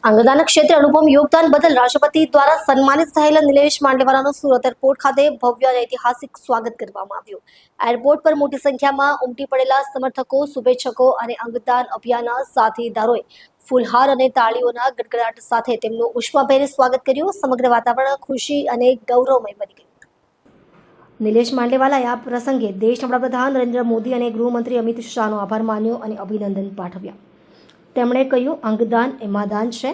અંગદાન ક્ષેત્રે અનુપમ યોગદાન બદલ રાષ્ટ્રપતિ દ્વારા સન્માનિત થયેલા નિલેશ માંડલેવાલાનું સુરત એરપોર્ટ ખાતે ભવ્ય અને ઐતિહાસિક સ્વાગત કરવામાં આવ્યું। એરપોર્ટ પર મોટી સંખ્યામાં ઉમટી પડેલા સમર્થકો, શુભેચ્છકો અને અંગદાન અભિયાનના સાથીદારોએ ફૂલહાર અને તાળીઓના ગડગડાટ સાથે તેમનું ઉષ્માભેર સ્વાગત કર્યું। સમગ્ર વાતાવરણ ખુશી અને ગૌરવમય બની ગયું। નિલેશ માંડલેવાલાએ આ પ્રસંગે દેશના વડાપ્રધાન નરેન્દ્ર મોદી અને ગૃહમંત્રી અમિત શાહનો આભાર માન્યો અને અભિનંદન પાઠવ્યા। તેમણે કહ્યું, અંગદાન એ માદાન છે।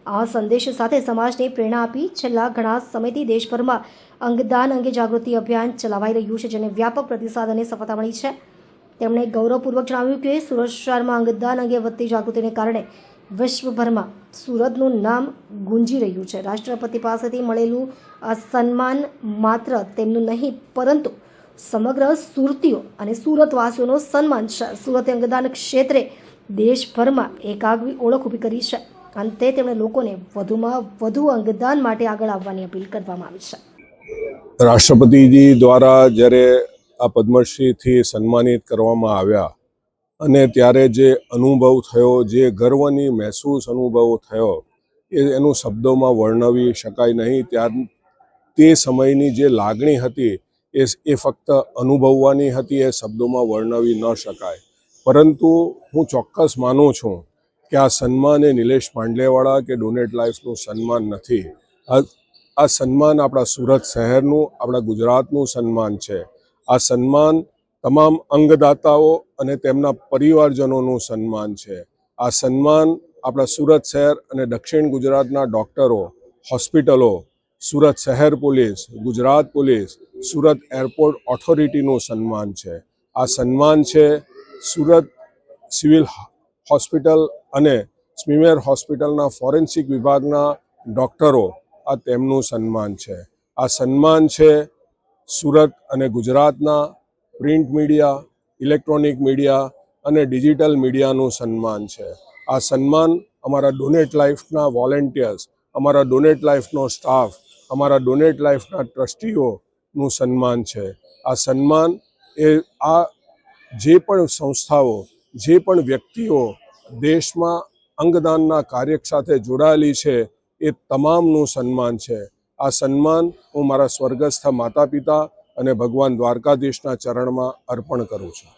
આ સંદેશ સાથે સમાજને પ્રેરણા આપી। છેલ્લા ઘણા સમયથી દેશભરમાં અંગદાન અંગે જાગૃતિ અભિયાન ચલાવાઈ રહ્યું છે, જેને વ્યાપક પ્રતિસાદ અને સફળતા મળી છે। તેમણે ગૌરવપૂર્વક જણાવ્યું કે સુરત શહેરમાં અંગદાન અંગે વધતી જાગૃતિને કારણે વિશ્વભરમાં સુરતનું નામ ગુંજી રહ્યું છે। રાષ્ટ્રપતિ પાસેથી મળેલું આ સન્માન માત્ર તેમનું નહીં, પરંતુ સમગ્ર સુરતીઓ અને સુરતવાસીઓનું સન્માન છે। સુરતે અંગદાન ક્ષેત્રે દેશભરમાં એક આગવી ઓળખ ઊભી કરી છે। અંતે તેમણે લોકોને વધુમાં વધુ અંગદાન માટે આગળ આવવાની અપીલ કરવામાં આવી છે। રાષ્ટ્રપતિજી દ્વારા જ્યારે આ પદ્મશ્રીથી સન્માનિત કરવામાં આવ્યા અને ત્યારે જે અનુભવ થયો, જે ગર્વની મહેસૂસ અનુભવ થયો, એનું શબ્દોમાં વર્ણવી શકાય નહીં। તે સમયની જે લાગણી હતી એ ફક્ત અનુભવવાની હતી, એ શબ્દોમાં વર્ણવી ન શકાય। પરંતુ હું ચોક્કસ માનું છું કે આ સન્માન એ નિલેશ માંડલેવાલા કે ડોનેટ લાઈફનું સન્માન નથી। આ સન્માન આપણા સુરત શહેરનું, આપણા ગુજરાતનું સન્માન છે। આ સન્માન તમામ અંગદાતાઓ અને તેમના પરિવારજનોનું સન્માન છે। આ સન્માન આપણા સુરત શહેર અને દક્ષિણ ગુજરાતના ડૉક્ટરો, હોસ્પિટલો, સુરત શહેર police, Gujarat police, Surat airport ઓથોરિટીનું સન્માન છે। આ સન્માન છે સુરત સિવિલ હોસ્પિટલ અને સ્મીમેર હોસ્પિટલના ફોરેન્સિક વિભાગના ડૉક્ટરો, આ તેમનું સન્માન છે। આ સન્માન છે સુરત અને ગુજરાતના પ્રિન્ટ મીડિયા, ઇલેક્ટ્રોનિક મીડિયા અને ડિજિટલ મીડિયાનું સન્માન છે। આ સન્માન અમારા ડોનેટ લાઈફના વોલેન્ટિયર્સ, અમારા ડોનેટ લાઈફનો સ્ટાફ, અમારા ડોનેટ લાઈફના ટ્રસ્ટીઓનું સન્માન છે। આ સન્માન એ આ જે પણ સંસ્થાઓ, જે પણ વ્યક્તિઓ દેશમાં અંગદાનના કાર્ય સાથે જોડાયેલી છે, એ તમામનું સન્માન છે। આ સન્માન હું મારા સ્વર્ગસ્થ માતા પિતા અને ભગવાન દ્વારકાધીશના ચરણમાં અર્પણ કરું છું।